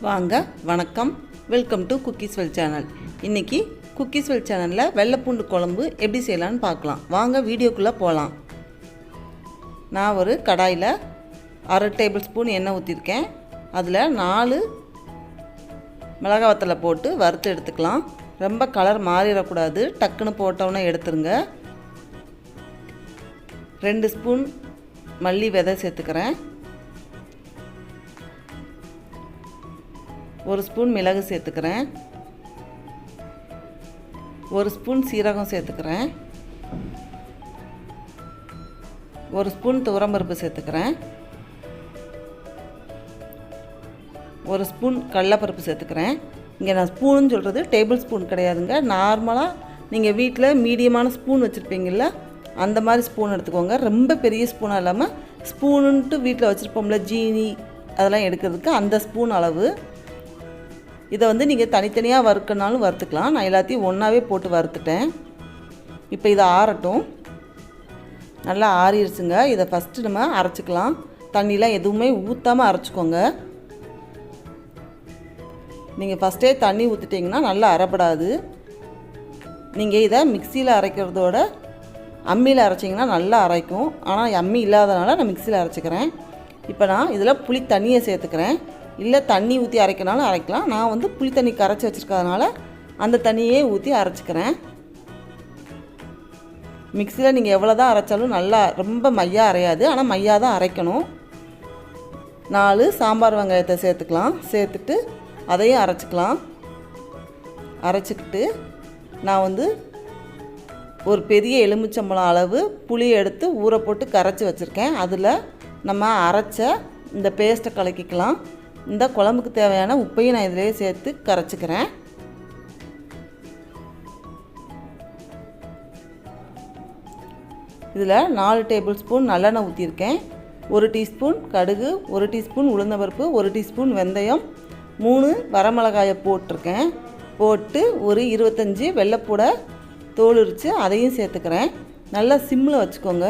வாங்க வணக்கம், welcome to குக்கீஸ்வெல் channel. இன்றைக்கி குக்கீஸ்வெல் சேனலில் வெள்ளைப்பூண்டு குழம்பு எப்படி செய்யலான்னு பார்க்கலாம். வாங்க வீடியோக்குள்ளே போகலாம். நான் ஒரு கடாயில் 1/2 டேபிள் ஸ்பூன் எண்ணெய் ஊற்றிருக்கேன். அதில் 4 மிளகாய் வத்தலை போட்டு வறுத்து எடுத்துக்கலாம். ரொம்ப கலர் மாறிடக்கூடாது, டக்குன்னு போட்டோன்னே எடுத்துருங்க. 2 ஸ்பூன் மல்லி விதை சேர்த்துக்கிறேன். 1 ஸ்பூன் மிளகு சேர்த்துக்கிறேன். 1 ஸ்பூன் சீரகம் சேர்த்துக்கிறேன். 1 ஸ்பூன் துவரம்பருப்பு சேர்த்துக்கிறேன். 1 ஸ்பூன் கடலைப்பருப்பு சேர்த்துக்கிறேன். இங்கே நான் ஸ்பூனுன்னு சொல்கிறது டேபிள் ஸ்பூன் கிடையாதுங்க. நார்மலாக நீங்கள் வீட்டில் மீடியமான ஸ்பூன் வச்சுருப்பீங்கள, அந்த மாதிரி ஸ்பூன் எடுத்துக்கோங்க. ரொம்ப பெரிய ஸ்பூனாக இல்லாமல் ஸ்பூனுன்ட்டு வீட்டில் வச்சுருப்போம்ல, ஜீனி அதெல்லாம் எடுக்கிறதுக்கு அந்த ஸ்பூன் அளவு. இதை நீங்கள் தனித்தனியாக வறுக்கனாலும் வறுத்துக்கலாம். நான் எல்லாத்தையும் ஒன்றாவே போட்டு வறுத்துட்டேன். இப்போ இதை ஆறட்டும். நல்லா ஆறிடுச்சுங்க. இதை ஃபஸ்ட்டு நம்ம அரைச்சிக்கலாம். தண்ணிலாம் எதுவுமே ஊற்றாமல் அரைச்சிக்கோங்க. நீங்கள் ஃபஸ்ட்டே தண்ணி ஊற்றிட்டிங்கன்னா நல்லா அரைப்படாது. நீங்கள் இதை மிக்சியில் அரைக்கிறதோட அம்மியில் அரைச்சிங்கன்னா நல்லா அரைக்கும். ஆனால் அம்மி இல்லாதனால நான் மிக்சியில் அரைச்சிக்கிறேன். இப்போ நான் இதில் புளி தண்ணியை சேர்த்துக்கிறேன். இல்லை தண்ணி ஊற்றி அரைக்கனாலும் அரைக்கலாம். நான் புளி தண்ணி கரைச்சி வச்சுருக்கிறதுனால அந்த தண்ணியே ஊற்றி அரைச்சிக்கிறேன். மிக்சியில் நீங்கள் எவ்வளோ தான் அரைச்சாலும் நல்லா ரொம்ப மையாக அரையாது, ஆனால் மையாக தான் அரைக்கணும். 4 சாம்பார் வெங்காயத்தை சேர்த்துக்கலாம். சேர்த்துட்டு அதையும் அரைச்சிக்கலாம். அரைச்சிக்கிட்டு நான் ஒரு பெரிய எலுமிச்சம்பழம் அளவு புளி எடுத்து ஊற போட்டு கரைச்சி வச்சுருக்கேன். அதில் நம்ம அரைச்ச இந்த பேஸ்ட்டை கலக்கிக்கலாம். இந்த குழம்புக்கு தேவையான உப்பையும் நான் இதிலே சேர்த்து கரைச்சிக்கிறேன். இதில் 4 டேபிள் ஸ்பூன் நல்லெண்ணெய் ஊற்றிருக்கேன். 1 டீஸ்பூன் கடுகு, 1 டீஸ்பூன் உளுந்தம்பருப்பு, 1 டீஸ்பூன் வெந்தயம், 3 வரமிளகாயை போட்டிருக்கேன். போட்டு ஒரு 25 வெள்ளைப்பூடை தோல் உரித்து அதையும் சேர்த்துக்கிறேன். நல்லா சிம்மில் வச்சுக்கோங்க.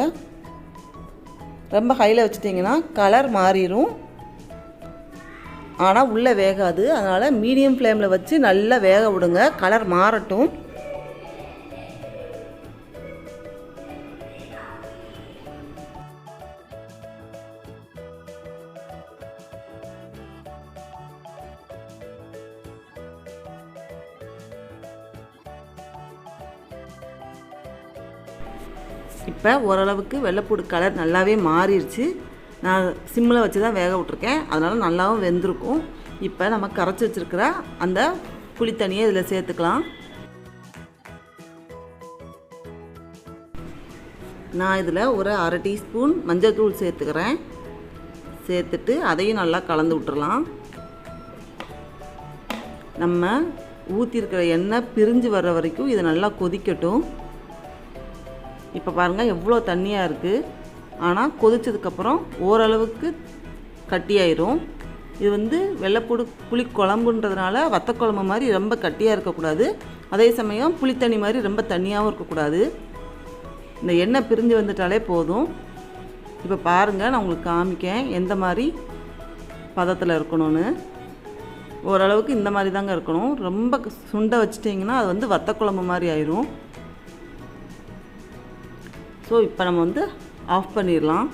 ரொம்ப ஹையில் வச்சுட்டிங்கன்னா கலர் மாறிடும், ஆனால் உள்ளே வேகாது. அதனால் மீடியம் ஃப்ளேமில் வச்சு நல்லா வேக விடுங்க. கலர் மாறட்டும். இப்போ ஓரளவுக்கு வெள்ளைப்பூடு கலர் நல்லாவே மாறிடுச்சு. நான் சிம்மில் வச்சு தான் வேக விட்ருக்கேன், அதனால் நல்லாவும் வெந்திருக்கும். இப்போ நம்ம கரைச்சி வச்சுருக்கிற அந்த புளித்தண்ணியை இதில் சேர்த்துக்கலாம். நான் இதில் ஒரு 1/2 டீஸ்பூன் மஞ்சள் தூள் சேர்த்துக்கிறேன். சேர்த்துட்டு அதையும் நல்லா கலந்து விட்டுறலாம். நம்ம ஊற்றிருக்கிற எண்ணெய் பிரிஞ்சு வர்ற வரைக்கும் இது நல்லா கொதிக்கட்டும். இப்போ பாருங்கள் எவ்வளோ தண்ணியாக இருக்குது. ஆனால் கொதிச்சதுக்கப்புறம் ஓரளவுக்கு கட்டியாயிரும். இது வெள்ளைப்பூடு புளி குழம்புன்றதுனால வத்தக்குழம்பு மாதிரி ரொம்ப கட்டியாக இருக்கக்கூடாது, அதே சமயம் புளித்தண்ணி மாதிரி ரொம்ப தண்ணியாகவும் இருக்கக்கூடாது. இந்த எண்ணெய் பிரிஞ்சு வந்துட்டாலே போதும். இப்போ பாருங்கள், நான் உங்களுக்கு காமிக்கேன் எந்த மாதிரி பதத்தில் இருக்கணும்னு. ஓரளவுக்கு இந்த மாதிரி தாங்க இருக்கணும். ரொம்ப சுண்டை வச்சிட்டிங்கன்னா அது வத்தக்குழம்பு மாதிரி ஆயிரும். ஸோ இப்போ நம்ம ஆஃப் பண்ணிடலாம்.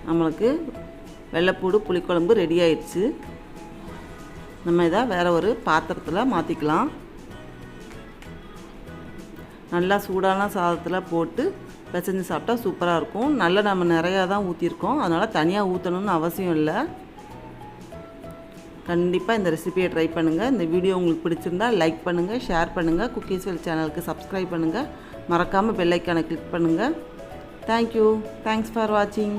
நம்மளுக்கு வெள்ளைப்பூடு புளிக்குழம்பு ரெடி ஆயிடுச்சு. நம்ம இதை வேறு ஒரு பாத்திரத்தில் மாற்றிக்கலாம். நல்லா சூடான சாதத்தில் போட்டு பிசைஞ்சு சாப்பிட்டா சூப்பராக இருக்கும். நல்லா நம்ம நிறையா தான் ஊற்றிருக்கோம், அதனால் தனியாக ஊற்றணும்னு அவசியம் இல்லை. கண்டிப்பாக இந்த ரெசிபியை ட்ரை பண்ணுங்கள். இந்த வீடியோ உங்களுக்கு பிடிச்சிருந்தால் லைக் பண்ணுங்கள், ஷேர் பண்ணுங்கள். குக்கீஸ்வெல் சேனலுக்கு சப்ஸ்கிரைப் பண்ணுங்கள். மறக்காமல் பெல் ஐக்கானை கிளிக் பண்ணுங்கள். தேங்க்யூ. தேங்க்ஸ் ஃபார் வாட்சிங்.